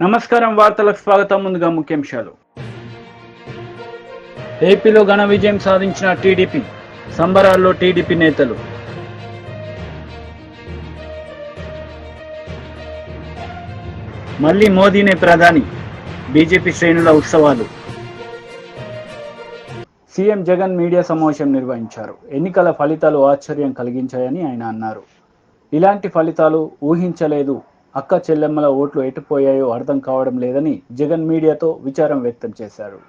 నమస్కారం, వార్తలకు స్వాగతం. ముందుగా ముఖ్యాంశాలు. ఏపీలో ఘన విజయం సాధించిన టీడీపీ, సంబరాల్లో టీడీపీ నేతలు. మళ్లీ మోదీనే ప్రధాని, బీజేపీ శ్రేణుల ఉత్సవాలు. సీఎం జగన్ మీడియా సమావేశం నిర్వహించారు. ఎన్నికల ఫలితాలు ఆశ్చర్యం కలిగించాయని ఆయన అన్నారు. ఇలాంటి ఫలితాలు ఊహించలేదు, అక్క చెల్లెమ్మల ఓట్లు ఎటుపోయాయో అర్థం కావడం లేదని జగన్ మీడియాతో విచారం వ్యక్తం చేశారు.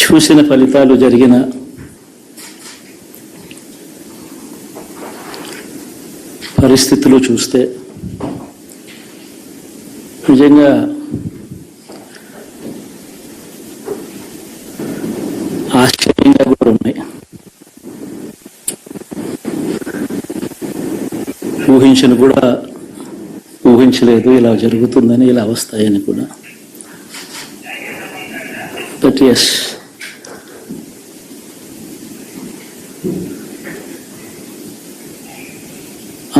చూసిన ఫలితాలు, జరిగిన పరిస్థితులు చూస్తే నిజంగా ఆశ్చర్యంగా కూడా ఉన్నాయి. ఊహించలేదు ఇలా జరుగుతుందని, ఇలా వస్తాయని కూడా. బట్ ఎస్,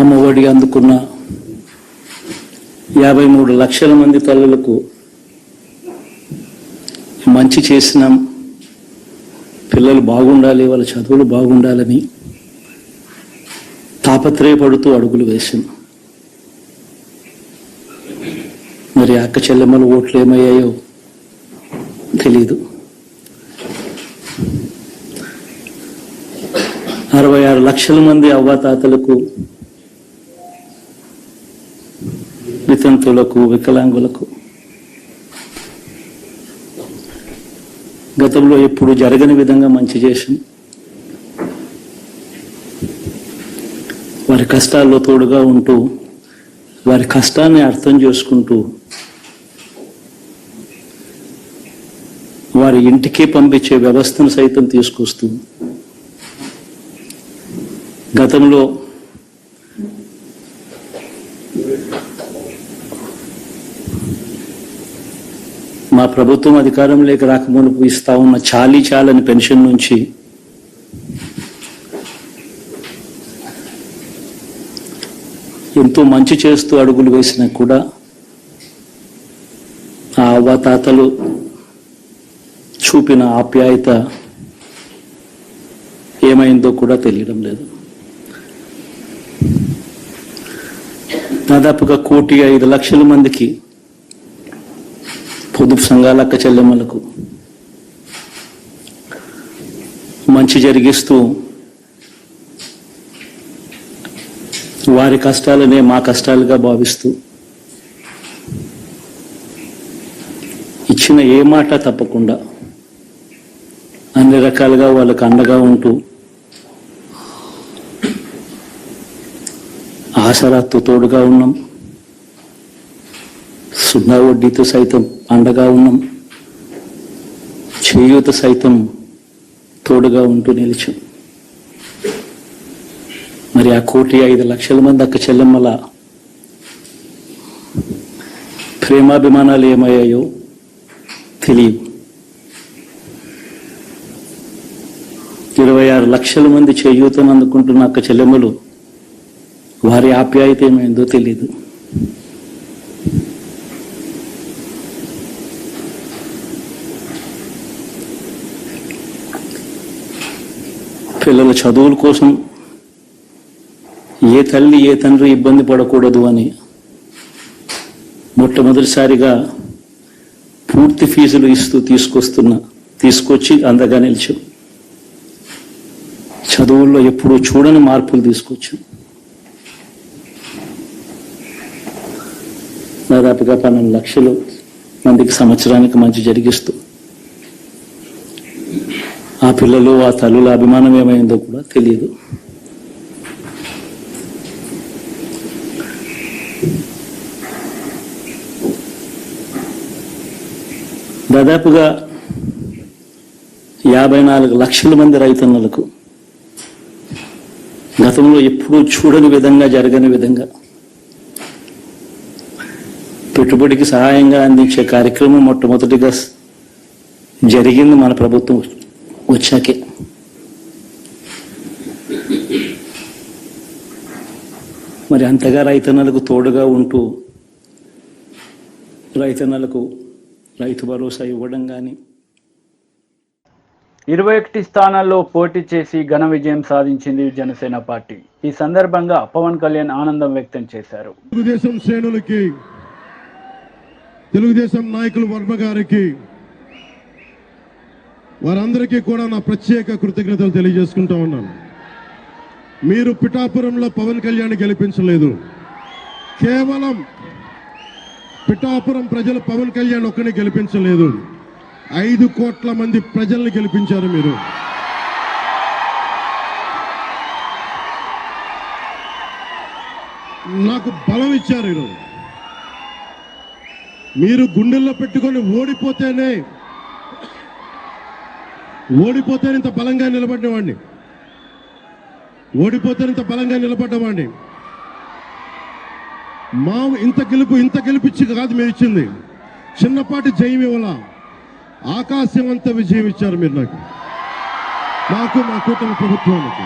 అమ్మఒడి అందుకున్న 53 లక్షల మంది తల్లులకు మంచి చేసినాం, పిల్లలు బాగుండాలి, వాళ్ళ చదువులు బాగుండాలని తాపత్రయపడుతూ అడుగులు వేసింది. మరి అక్క చెల్లెమ్మల ఓట్లు ఏమయ్యాయో తెలీదు. 66 లక్షల మంది అవ్వాతాతలకు, వితంతులకు, వికలాంగులకు గతంలో ఎప్పుడు జరగని విధంగా మంచి చేసింది. వారి కష్టాల్లో తోడుగా ఉంటూ, వారి కష్టాన్ని అర్థం చేసుకుంటూ, వారి ఇంటికి పంపించే వ్యవస్థను సైతం తీసుకొస్తూ, గతంలో మా ప్రభుత్వం అధికారంలోకి రాకమునుపు ఇస్తా ఉన్న చాలని పెన్షన్ నుంచి ఎంతో మంచి చేస్తూ అడుగులు వేసినా కూడా ఆ అవ్వాతాతలు చూపిన ఆప్యాయత ఏమైందో కూడా తెలియడం లేదు. దాదాపుగా 1,05,00,000 మందికి పొదుపు సంఘాల అక్క చెల్లెమ్మలకు మంచి జరిగిస్తూ, వారి కష్టాలనే మా కష్టాలుగా భావిస్తూ, ఇచ్చిన ఏ మాట తప్పకుండా అన్ని రకాలుగా వాళ్ళకు అండగా ఉంటూ, ఆసరాతో తోడుగా ఉన్నాం, సున్నా వడ్డీతో సైతం అండగా ఉన్నాం, చేయూత సైతం తోడుగా ఉంటూ నిలిచాం. మరి ఆ 1,05,00,000 మంది అక్క చెల్లెమ్మల ప్రేమాభిమానాలు ఏమయ్యాయో తెలియదు. 26 లక్షల మంది చేయూతను అందుకుంటున్న అక్క చెల్లెమ్మలు, వారి ఆప్యాయత ఏమైందో తెలియదు. పిల్లల చదువుల కోసం ఏ తల్లి ఏ తండ్రి ఇబ్బంది పడకూడదు అని మొట్టమొదటిసారిగా పూర్తి ఫీజులు ఇస్తూ తీసుకొచ్చి అందగా నిలిచాం. చదువుల్లో ఎప్పుడూ చూడని మార్పులు తీసుకొచ్చాం. దాదాపుగా 12 లక్షల మందికి సంవత్సరానికి మంచి జరిగిస్తూ, ఆ పిల్లలు, ఆ తల్లుల అభిమానం ఏమైందో కూడా తెలియదు. దాదాపుగా 54 లక్షల మంది రైతన్నలకు గతంలో ఎప్పుడూ చూడని విధంగా, జరగని విధంగా పెట్టుబడికి సహాయంగా అందించే కార్యక్రమం మొట్టమొదటిగా జరిగింది మన ప్రభుత్వం వచ్చాకే. మరి అంతగా రైతన్నలకు తోడుగా ఉంటూ రైతన్నలకు రైతు భరోసా ఇవ్వడం కానీ 21 స్థానాల్లో పోటీ చేసి ఘన విజయం సాధించింది జనసేన పార్టీ. ఈ సందర్భంగా పవన్ కళ్యాణ్ ఆనందం వ్యక్తం చేశారు. తెలుగుదేశం శ్రేణులకి, తెలుగుదేశం నాయకులు వర్మ గారికి, వారందరికీ కూడా నా ప్రత్యేక కృతజ్ఞతలు తెలియజేసుకుంటా ఉన్నాను. మీరు పిఠాపురంలో పవన్ కళ్యాణ్ గెలిపించలేదు. కేవలం పిఠాపురం ప్రజలు పవన్ కళ్యాణ్ ఒక్కడిని గెలిపించలేదు, 5 కోట్ల మంది ప్రజల్ని గెలిపించారు. మీరు నాకు బలం ఇచ్చారు. ఈరోజు మీరు గుండెల్లో పెట్టుకొని ఓడిపోతేనే ఇంత బలంగా నిలబడ్డవాడిని, ఇంత బలంగా నిలబడ్డవాడిని. మా ఇంత గెలిపించి కాదు మీరు ఇచ్చింది, చిన్నపాటి జయం ఇవ్వాల, ఆకాశం అంత విజయం ఇచ్చారు మీరు నాకు మా కూటమి ప్రభుత్వానికి.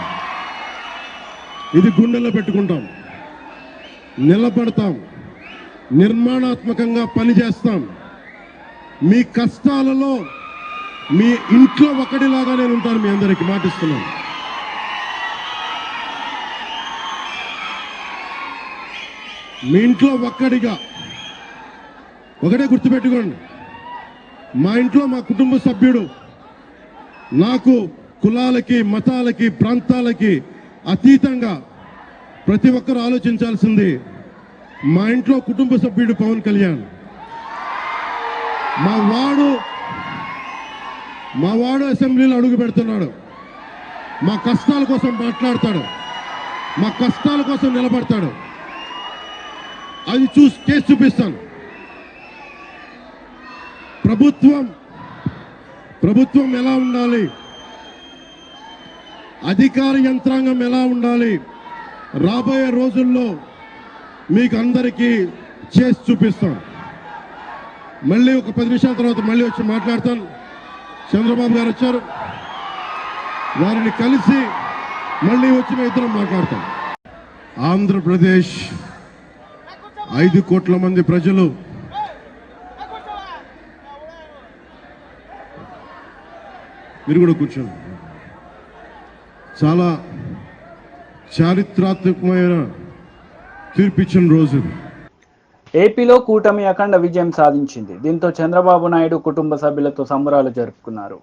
ఇది గుండెల్లో పెట్టుకుంటాం, నిలబడతాం, నిర్మాణాత్మకంగా పనిచేస్తాం. మీ కష్టాలలో మీ ఇంట్లో ఒకటిలాగా నేను ఉంటాను, మీ అందరికీ మాటిస్తున్నాను. మీ ఇంట్లో ఒక్కడిగా, ఒకటే గుర్తుపెట్టుకోండి, మా ఇంట్లో మా కుటుంబ సభ్యుడు. నాకు కులాలకి, మతాలకి, ప్రాంతాలకి అతీతంగా ప్రతి ఒక్కరు ఆలోచించాల్సింది, మా ఇంట్లో కుటుంబ సభ్యుడు పవన్ కళ్యాణ్. మా వాడు అసెంబ్లీలో అడుగు పెడుతున్నాడు, మా కష్టాల కోసం మాట్లాడతాడు, మా కష్టాల కోసం నిలబడతాడు. అది చేసి చూపిస్తాను. ప్రభుత్వం ఎలా ఉండాలి, అధికార యంత్రాంగం ఎలా ఉండాలి, రాబోయే రోజుల్లో మీకు అందరికీ చేసి చూపిస్తాను. మళ్ళీ ఒక 10 నిమిషాల తర్వాత మళ్ళీ వచ్చి మాట్లాడతాను. చంద్రబాబు గారు వచ్చారు, వారిని కలిసి మళ్ళీ వచ్చి మేము ఇద్దరం మాట్లాడతాం. ఆంధ్రప్రదేశ్ 5 కోట్ల మంది ప్రజలు మీరు కూడా కూర్చోండి. చాలా చారిత్రాత్మకమైన తీర్పిచ్చిన రోజు. ఏపీలో కూటమి అఖండ విజయం సాధించింది. దీంతో చంద్రబాబు నాయుడు కుటుంబ సభ్యులతో సంబరాలు జరుపుకున్నారు.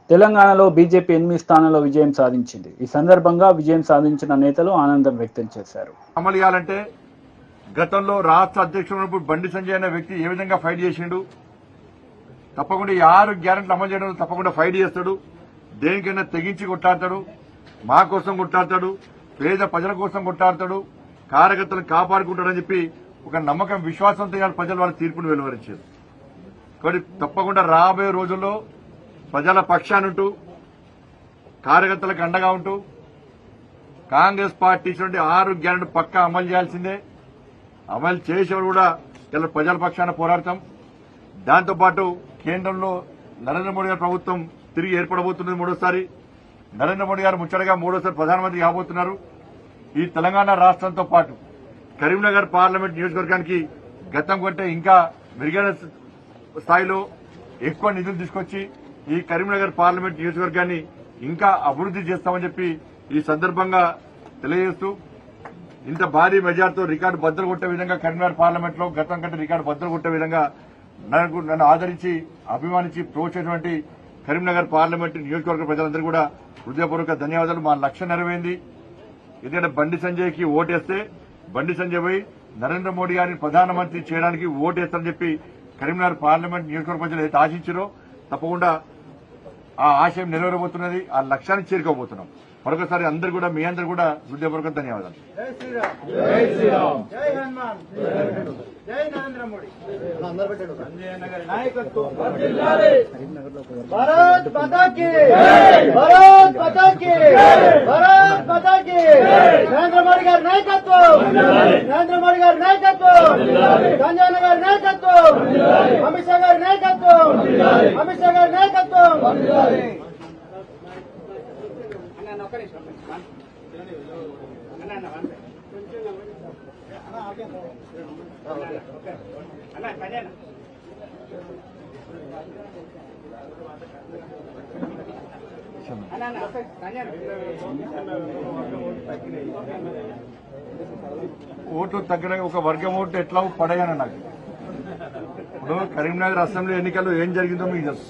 తెలంగాణలో బీజేపీ 8 స్థానాల్లో విజయం సాధించింది. ఈ సందర్భంగా విజయం సాధించిన నేతలు ఆనందం వ్యక్తం చేశారు. అమలు చేయాలంటే గతంలో రాష్ట్ర అధ్యక్షుడు బండి సంజయ్ అనే వ్యక్తి ఏ విధంగా ఫైట్ చేసిండు, తప్పకుండా 6 గ్యారెంటీలు అమలు చేయడం తప్పకుండా ఫైట్ చేస్తాడు. దేనికైనా తెగించి కొట్టాడతాడు, మా కోసం కొట్టాడతాడు, పేద ప్రజల కోసం కొట్టాడతాడు, కార్యకర్తలను కాపాడుకుంటాడని చెప్పి ఒక నమ్మకం, విశ్వాసంతో ప్రజలు వాళ్ళ తీర్పును వెలువరించారు. కాబట్టి తప్పకుండా రాబోయే రోజుల్లో ప్రజల పక్షానుంటూ, కార్యకర్తలకు అండగా ఉంటూ, కాంగ్రెస్ పార్టీ నుండి 6 గ్యారెంటీ పక్కా అమలు చేయాల్సిందే. అమలు చేసేవాడు కూడా ఇలా ప్రజల పక్షాన పోరాడతాం. దాంతోపాటు కేంద్రంలో నరేంద్ర మోడీ గారి ప్రభుత్వం తిరిగి ఏర్పడబోతున్నది. 3వ నరేంద్ర మోడీ గారు ముచ్చటగా 3వ ప్రధానమంత్రి కాబోతున్నారు. ఈ తెలంగాణ రాష్ట్రంతో పాటు కరీంనగర్ పార్లమెంట్ నియోజకవర్గానికి గతం కంటే ఇంకా మెరుగైన స్థాయిలో ఎక్కువ నిధులు తీసుకొచ్చి ఈ కరీంనగర్ పార్లమెంట్ నియోజకవర్గాన్ని ఇంకా అభివృద్ది చేస్తామని చెప్పి ఈ సందర్భంగా తెలియజేస్తూ, ఇంత భారీ మెజార్టీతో రికార్డు బద్దలు కొట్టే విధంగా కరీంనగర్ పార్లమెంట్ లో గతం కంటే రికార్డు బద్దలు కొట్టే విధంగా నన్ను ఆదరించి, అభిమానించి ప్రోత్సహించినటువంటి కరీంనగర్ పార్లమెంట్ నియోజకవర్గ ప్రజలందరూ కూడా హృదయపూర్వక ధన్యవాదాలు. మా లక్ష్యం నెరవేరింది. ఎందుకంటే బండి సంజయ్కి ఓటేస్తే బండి సంజయ్ పోయి నరేంద్ర మోడీ గారిని ప్రధానమంత్రి చేయడానికి ఓటు వేస్తారని చెప్పి కరీంనగర్ పార్లమెంట్ నియోజకవర్గ ప్రజలు అయితే ఆశించారో తప్పకుండా ఆ ఆశయం నెరవేరబోతున్నది, ఆ లక్ష్యాన్ని చేరుకోబోతున్నాం. మరొకసారి అందరు కూడా మీ అందరు కూడా హృదయపూర్వక ధన్యవాదాలు. भारत माता की, भारत माता की, भारत माता की. नरेंद्र मोदी गाరి నాయకత్వం, నరేంద్ర మోడీ గారి నాయకత్వం, సంజయ్ అన్న గారి నాయకత్వం, అమిత్ షా గారి నాయకత్వం, అమిత్ షా గారి నాయకత్వం. ఓట్లు తగ్గిన ఒక వర్గం ఓట్లు ఎట్లా పడగాను నాకు. ఇప్పుడు కరీంనగర్ అసెంబ్లీ ఎన్నికల్లో ఏం జరిగిందో మీకు తెలుసు.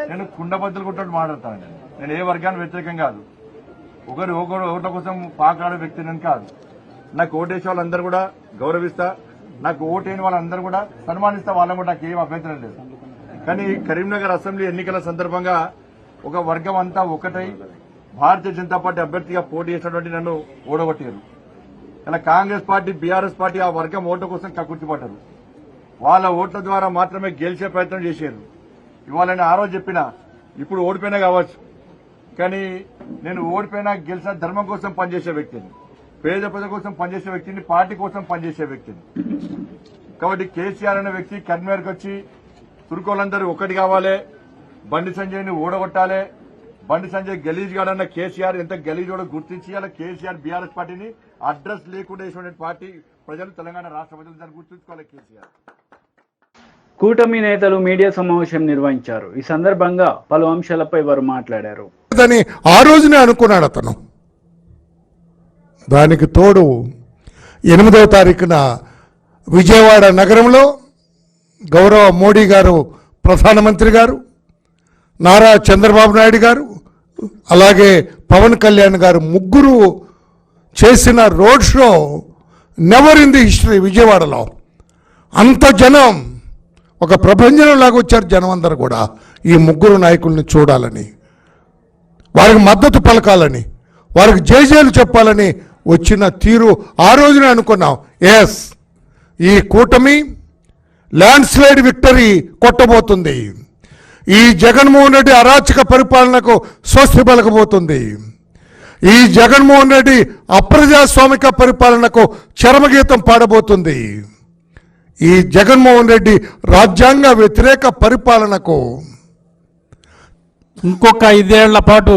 నేను కుండబద్దలు కొట్టినట్టు మాట్లాడతాను. నేను ఏ వర్గానికి వ్యతిరేకం కాదు, ఒకరు ఓట్ల కోసం పాకాడే వ్యక్తిని కాదు. నాకు ఓటేసే వాళ్ళందరూ కూడా గౌరవిస్తా, నాకు ఓటైన వాళ్ళందరూ కూడా సన్మానిస్తా, వాళ్ళని కూడా నాకు ఏం అభ్యంతరం లేదు. కానీ కరీంనగర్ అసెంబ్లీ ఎన్నికల సందర్భంగా ఒక వర్గం అంతా ఒకటై భారతీయ జనతా పార్టీ అభ్యర్థిగా పోటీ చేసినటువంటి నన్ను ఓడగొట్టారు. ఇలా కాంగ్రెస్ పార్టీ, బీఆర్ఎస్ పార్టీ ఆ వర్గం ఓట్ల కోసం కక్కుర్తిపడ్డారు. వాళ్ళ ఓట్ల ద్వారా మాత్రమే గెలిచే ప్రయత్నం చేశారు. ఇవాళ నేను ఆ రోజు చెప్పినా, ఇప్పుడు ఓడిపోయినా కావచ్చు, కానీ నేను ఓడిపోయినా గెలిచిన ధర్మం కోసం పనిచేసే వ్యక్తిని, పేద ప్రజల కోసం పనిచేసే వ్యక్తిని, పార్టీ కోసం పనిచేసే వ్యక్తిని. కాబట్టి కేసీఆర్ అనే వ్యక్తి కన్వీనర్కి వచ్చి తురుకోలందరూ ఒకటి కావాలి, బండి సంజయ్ని ఓడగొట్టాలి, బండి సంజయ్ గలీజ్ గాడన్న కేసీఆర్ ఎంత గలీజ్ కూడా గుర్తించి అలా కేసీఆర్ బీఆర్ఎస్ పార్టీని అడ్రస్ లేకుండా వేసిన పార్టీ ప్రజలు, తెలంగాణ రాష్ట్ర ప్రజలు దాన్ని గుర్తుంచుకోవాలి. కేసీఆర్ కూటమి నేతలు మీడియా సమావేశం నిర్వహించారు. ఈ సందర్భంగా పలు అంశాలపై వారు మాట్లాడారు. ఆ రోజునే అనుకున్నాడు అతను. దానికి తోడు 8వ తారీఖున విజయవాడ నగరంలో గౌరవ మోడీ గారు, ప్రధానమంత్రి గారు, నారా చంద్రబాబు నాయుడు గారు, అలాగే పవన్ కళ్యాణ్ గారు ముగ్గురు చేసిన road show never in the history. విజయవాడలో అంత జనం, ఒక ప్రభంజనంలాగా వచ్చారు జనం అందరూ కూడా ఈ ముగ్గురు నాయకుల్ని చూడాలని, వారికి మద్దతు పలకాలని, వారికి జేజేలు చెప్పాలని వచ్చిన తీరు ఆ రోజునే అనుకున్నాం. ఎస్, ఈ కూటమి ల్యాండ్ స్లైడ్ విక్టరీ కొట్టబోతుంది. ఈ జగన్మోహన్ రెడ్డి అరాచక పరిపాలనకు స్వస్తి పలకబోతుంది. ఈ జగన్మోహన్ రెడ్డి అప్రజాస్వామిక పరిపాలనకు చరమగీతం పాడబోతుంది. ఈ జగన్మోహన్ రెడ్డి రాజ్యాంగ వ్యతిరేక పరిపాలనకు ఇంకొక 5 ఏళ్ల పాటు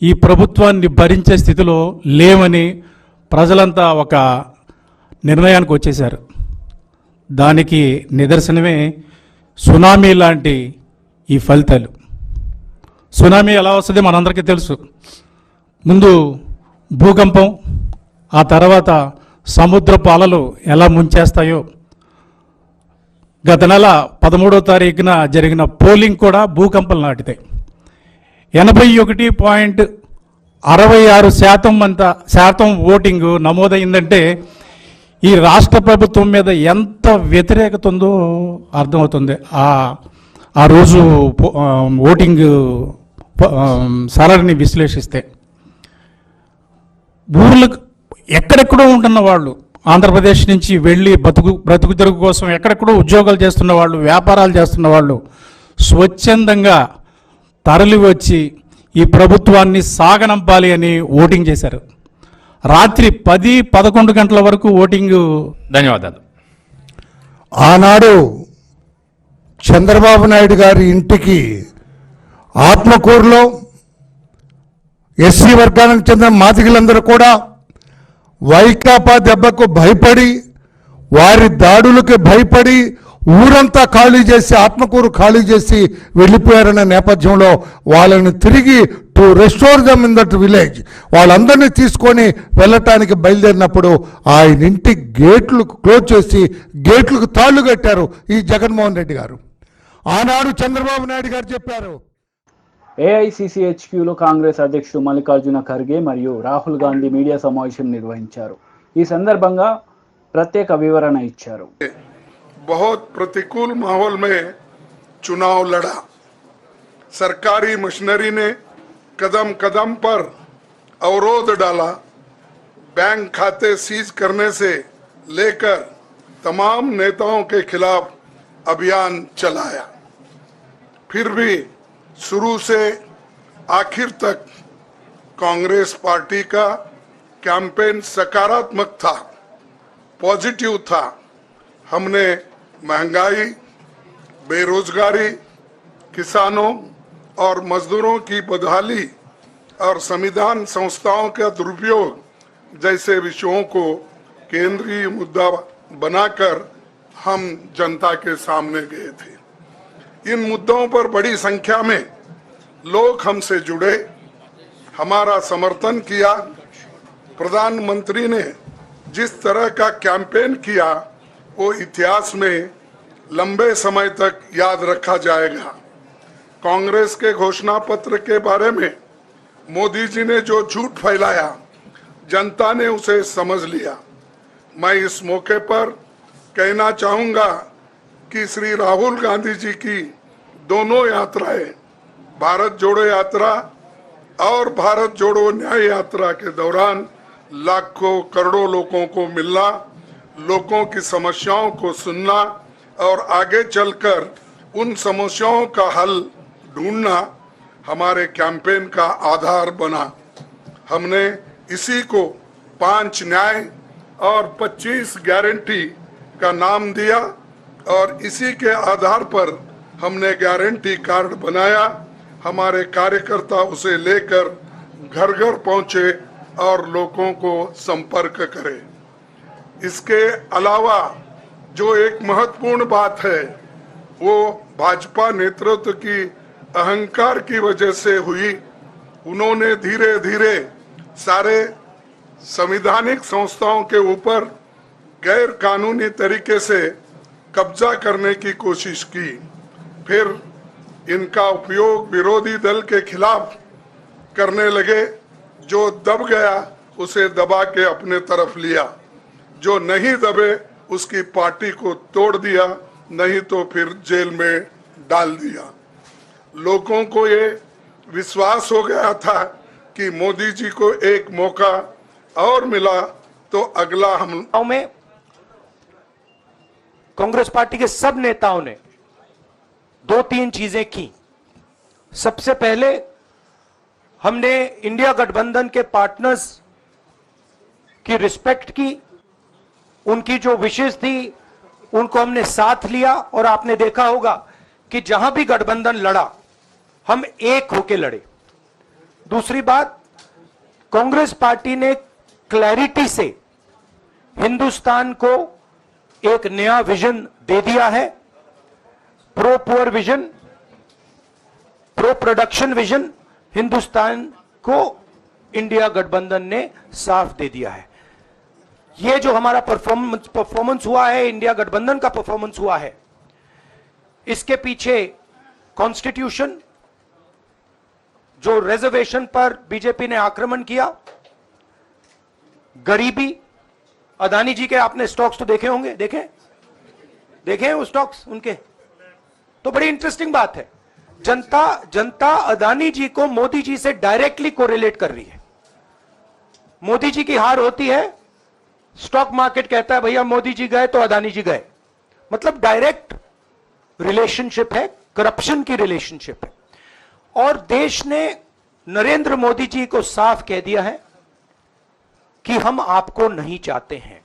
ఈ ప్రభుత్వాన్ని భరించే స్థితిలో లేమని ప్రజలంతా ఒక నిర్ణయానికి వచ్చేశారు. దానికి నిదర్శనమే సునామీ లాంటి ఈ ఫలితాలు. సునామీ ఎలా వస్తుందో మనందరికీ తెలుసు. ముందు భూకంపం, ఆ తర్వాత సముద్రపు అలలు ఎలా ముంచేస్తాయో. గత నెల 13వ తారీఖున జరిగిన పోలింగ్ కూడా భూకంపం నాటితే 81.66% ఓటింగ్ నమోదైందంటే ఈ రాష్ట్ర ప్రభుత్వం మీద ఎంత వ్యతిరేకత ఉందో అర్థమవుతుంది. ఆ రోజు ఓటింగ్ సరళిని విశ్లేషిస్తే ఊర్లకు ఎక్కడెక్కడో ఉంటున్న వాళ్ళు, ఆంధ్రప్రదేశ్ నుంచి వెళ్ళి బ్రతుకు తెరుగు కోసం ఎక్కడెక్కడో ఉద్యోగాలు చేస్తున్న వాళ్ళు, వ్యాపారాలు చేస్తున్న వాళ్ళు స్వచ్ఛందంగా తరలి వచ్చి ఈ ప్రభుత్వాన్ని సాగనంపాలి అని ఓటింగ్ చేశారు. రాత్రి 10-11 గంటల వరకు ఓటింగ్. ధన్యవాదాలు. ఆనాడు చంద్రబాబు నాయుడు గారి ఇంటికి ఆత్మకూరులో ఎస్సీ వర్గానికి చెందిన మాదిగలందరూ కూడా వైకాపా దెబ్బకు భయపడి, వారి దాడులకు భయపడి ఊరంతా ఖాళీ చేసి, ఆత్మకూరు ఖాళీ చేసి వెళ్ళిపోయారన్న నేపథ్యంలో వాళ్ళని తిరిగి to restore them in that village, వాళ్ళందరినీ తీసుకొని వెళ్ళటానికి బయలుదేరినప్పుడు ఆయన ఇంటి గేట్లు క్లోజ్ చేసి గేట్లకు తాళ్లు కట్టారు ఈ జగన్మోహన్ రెడ్డి గారు. ఆనాడు చంద్రబాబు నాయుడు గారు చెప్పారు. ఏఐసిసిహెచ్క్యూలో కాంగ్రెస్ అధ్యక్షుడు మల్లికార్జున ఖర్గే మరియు రాహుల్ గాంధీ మీడియా సమావేశం నిర్వహించారు. ఈ సందర్భంగా ప్రత్యేక వివరణ ఇచ్చారు. बहुत प्रतिकूल माहौल में चुनाव लड़ा। सरकारी मशीनरी ने कदम कदम पर अवरोध डाला। बैंक खाते सीज करने से लेकर तमाम नेताओं के खिलाफ अभियान चलाया। फिर भी शुरू से आखिर तक कांग्रेस पार्टी का कैंपेन सकारात्मक था, पॉजिटिव था। हमने महंगाई, बेरोजगारी, किसानों और मजदूरों की बदहाली और संविधान संस्थाओं का दुरुपयोग जैसे विषयों को केंद्रीय मुद्दा बनाकर हम जनता के सामने गए थे। इन मुद्दों पर बड़ी संख्या में लोग हमसे जुड़े, हमारा समर्थन किया। प्रधानमंत्री ने जिस तरह का कैंपेन किया वो इतिहास में लंबे समय तक याद रखा जाएगा। कांग्रेस के घोषणा पत्र के बारे में मोदी जी ने जो झूठ फैलाया, जनता ने उसे समझ लिया। मैं इस मौके पर कहना चाहूंगा कि श्री राहुल गांधी जी की दोनों यात्राएं, भारत जोड़ो यात्रा और भारत जोड़ो न्याय यात्रा के दौरान लाखों करोड़ों लोगों को मिलना, लोगों की समस्याओं को सुनना और आगे चलकर उन समस्याओं का हल ढूंढना हमारे कैंपेन का आधार बना। हमने इसी को 5 न्याय और 25 गारंटी का नाम दिया और इसी के आधार पर हमने गारंटी कार्ड बनाया। हमारे कार्यकर्ता उसे लेकर घर घर पहुंचे और लोगों को संपर्क करे। इसके अलावा जो एक महत्वपूर्ण बात है वो भाजपा नेतृत्व की अहंकार की वजह से हुई। उन्होंने धीरे धीरे सारे संवैधानिक संस्थाओं के ऊपर गैर कानूनी तरीके से कब्जा करने की कोशिश की। फिर इनका उपयोग विरोधी दल के खिलाफ करने लगे। जो दब गया उसे दबा के अपने तरफ लिया, जो नहीं दबे उसकी पार्टी को तोड़ दिया, नहीं तो फिर जेल में डाल दिया। लोगों को ये विश्वास हो गया था कि मोदी जी को एक मौका और मिला तो अगला हम में कांग्रेस पार्टी के सब नेताओं ने 2-3 चीजें की। सबसे पहले हमने इंडिया गठबंधन के पार्टनर्स की रिस्पेक्ट की, उनकी जो विशेष थी उनको हमने साथ लिया और आपने देखा होगा कि जहां भी गठबंधन लड़ा हम एक होके लड़े। दूसरी बात, कांग्रेस पार्टी ने क्लैरिटी से हिंदुस्तान को एक नया विजन दे दिया है। Pro poor vision, pro production vision Hindustan को इंडिया गठबंधन ने साफ दे दिया है। ये जो हमारा परफॉर्मेंस हुआ है, इंडिया गठबंधन का परफॉर्मेंस हुआ है, इसके पीछे कॉन्स्टिट्यूशन, जो रिजर्वेशन पर बीजेपी ने आक्रमण किया, गरीबी, अदानी जी के आपने स्टॉक्स तो देखे होंगे, देखे हैं वो स्टॉक्स उनके, तो बड़ी इंटरेस्टिंग बात है। जनता अदानी जी को मोदी जी से डायरेक्टली कोरिलेट कर रही है। मोदी जी की हार होती है, स्टॉक मार्केट कहता है भैया मोदी जी गए तो अदानी जी गए। मतलब डायरेक्ट रिलेशनशिप है, करप्शन की रिलेशनशिप है। और देश ने नरेंद्र मोदी जी को साफ कह दिया है कि हम आपको नहीं चाहते हैं।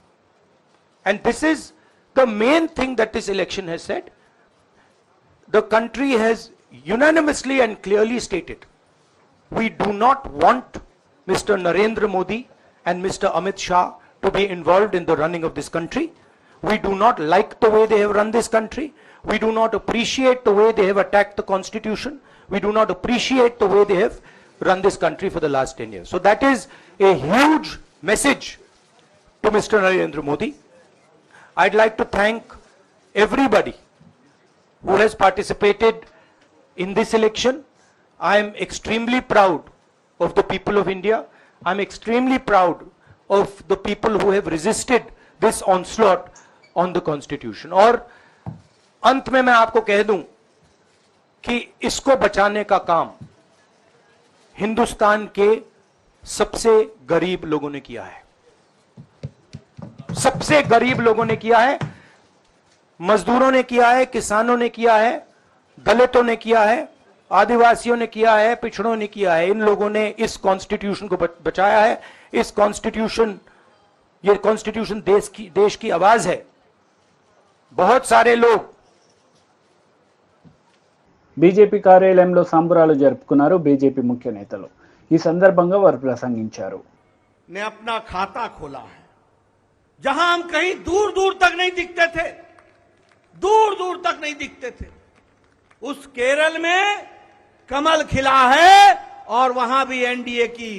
And this is the main thing that this election has said. The country has unanimously and clearly stated, we do not want Mr. Narendra Modi and Mr. Amit Shah to be involved in the running of this country. We do not like the way they have run this country. We do not appreciate the way they have attacked the constitution. We do not appreciate the way they have run this country for the last 10 years. So that is a huge message to Mr. Narendra Modi. I'd like to thank everybody who has participated in this election. I am extremely proud of the people of India. I'm extremely proud of the people who have resisted this onslaught on the constitution. और अंत में मैं आपको कह दूं कि इसको बचाने का काम हिंदुस्तान के सबसे गरीब लोगों ने किया है, सबसे गरीब लोगों ने किया है, मजदूरों ने किया है, किसानों ने किया है, दलितों ने किया है, आदिवासियों ने किया है, पिछड़ों ने किया है। इन लोगों ने इस कॉन्स्टिट्यूशन को बचाया है। इस कॉन्स्टिट्यूशन, ये कॉन्स्टिट्यूशन देश की आवाज है। बहुत सारे लोग బీజేపీ కార్యాలయంలో సంబరాలు జరుపుకున్నారు బీజేపీ ముఖ్య నేతలు। ఈ సందర్భంగా వారు ప్రసంగించారు। ने अपना खाता खोला है जहां हम कहीं दूर दूर तक नहीं दिखते थे, दूर दूर तक नहीं दिखते थे, उस केरल में कमल खिला है और वहां भी एनडीए की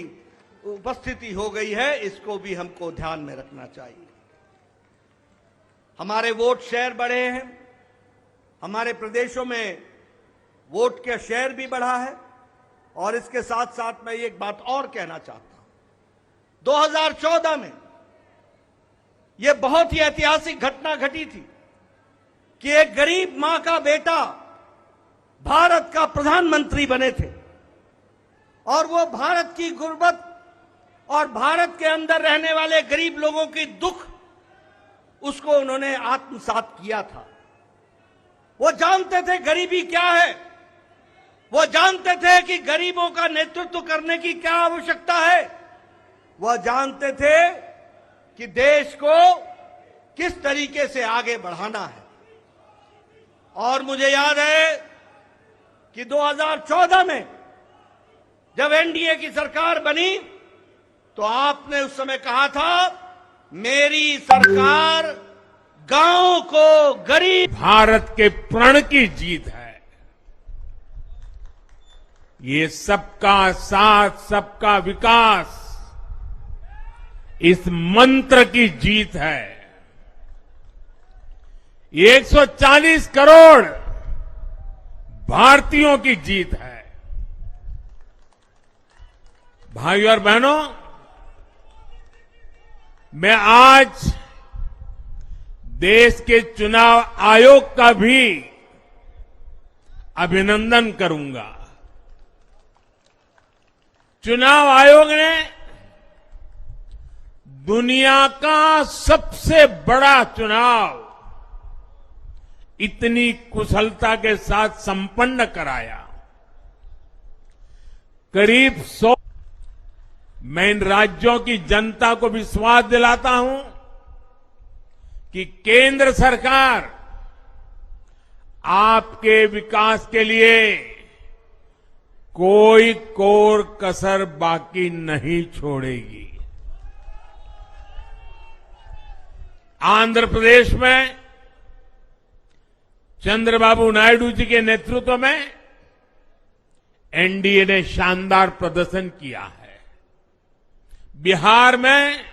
उपस्थिति हो गई है। इसको भी हमको ध्यान में रखना चाहिए। हमारे वोट शेयर बढ़े हैं, हमारे प्रदेशों में वोट का शेयर भी बढ़ा है। और इसके साथ साथ मैं एक बात और कहना चाहता हूं, 2014 में यह बहुत ही ऐतिहासिक घटना घटी थी कि एक गरीब मां का बेटा भारत का प्रधानमंत्री बने थे और वो भारत की गुर्बत और भारत के अंदर रहने वाले गरीब लोगों की दुख उसको उन्होंने आत्मसात किया था। वो जानते थे गरीबी क्या है, वो जानते थे कि गरीबों का नेतृत्व करने की क्या आवश्यकता है, वह जानते थे कि देश को किस तरीके से आगे बढ़ाना है। और मुझे याद है कि 2014 में जब एनडीए की सरकार बनी तो आपने उस समय कहा था, मेरी सरकार गांव को गरीब। भारत के प्रण की जीत है, ये सबका साथ सबका विकास इस मंत्र की जीत है। ये 140 करोड़ भारतीयों की जीत है। भाइयों और बहनों, मैं आज देश के चुनाव आयोग का भी अभिनंदन करूंगा। चुनाव आयोग ने दुनिया का सबसे बड़ा चुनाव इतनी कुशलता के साथ संपन्न कराया। करीब 100। मैं इन राज्यों की जनता को विश्वास दिलाता हूं कि केंद्र सरकार आपके विकास के लिए कोई कोर कसर बाकी नहीं छोड़ेगी। आंध्र प्रदेश में चंद्रबाबू नायडू जी के नेतृत्व में एनडीए ने शानदार प्रदर्शन किया है। बिहार में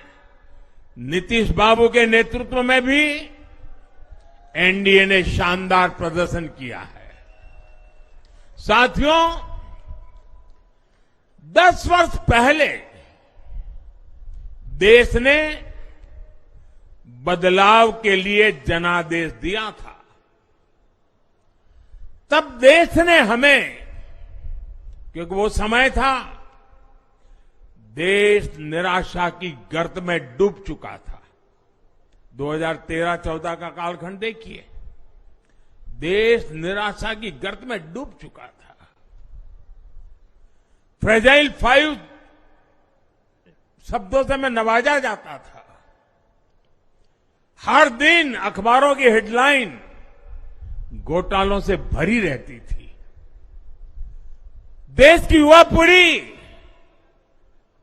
नीतीश बाबू के नेतृत्व में भी एनडीए ने शानदार प्रदर्शन किया है। साथियों, 10 वर्ष पहले देश ने बदलाव के लिए जनादेश दिया था। तब देश ने हमें, क्योंकि वो समय था देश निराशा की गर्त में डूब चुका था। 2013-14 का कालखंड देखिए, देश निराशा की गर्त में डूब चुका था। फ्रेजाइल 5 शब्दों से मैं नवाजा जाता था। हर दिन अखबारों की हेडलाइन घोटालों से भरी रहती थी। देश की युवा पीढ़ी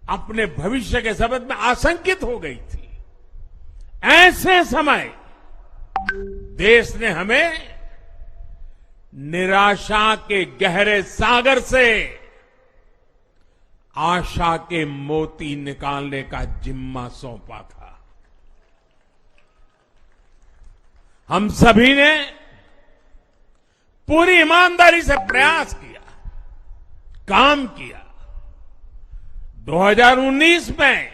अपने भविष्य के संबंध में आशंकित हो गई थी। ऐसे समय देश ने हमें निराशा के गहरे सागर से आशा के मोती निकालने का जिम्मा सौंपा था। हम सभी ने पूरी ईमानदारी से प्रयास किया, काम किया। 2019 में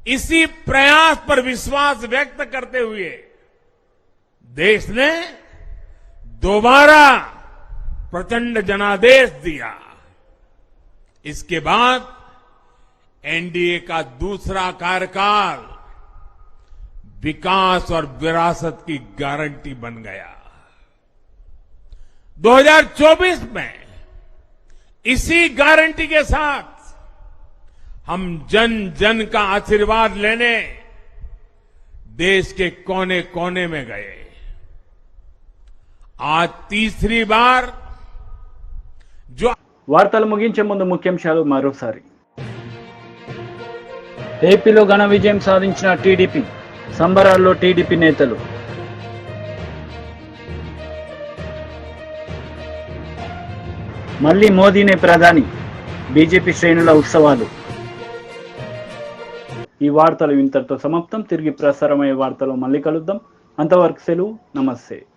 इसी प्रयास पर विश्वास व्यक्त करते हुए देश ने दोबारा प्रचंड जनादेश दिया। इसके बाद एनडीए का दूसरा कार्यकाल विकास और विरासत की गारंटी बन गया। 2024 में इसी गारंटी के साथ हम जन जन का आशीर्वाद लेने देश के कोने कोने में गए। आज तीसरी बार जो వార్తలు ముగించే ముందు ముఖ్యాంశాలు మరోసారి. ఏపీలో ఘన విజయం సాధించిన టీడీపీ, సంబరాల్లో టీడీపీ నేతలు. మళ్లీ మోదీనే ప్రధాని, బీజేపీ శ్రేణుల ఉత్సవాలు. ఈ వార్తలు ఇంతటితో సమాప్తం. తిరిగి ప్రసారమయ్యే వార్తలు మళ్ళీ కలుద్దాం. అంతవరకు సెలవు. నమస్తే.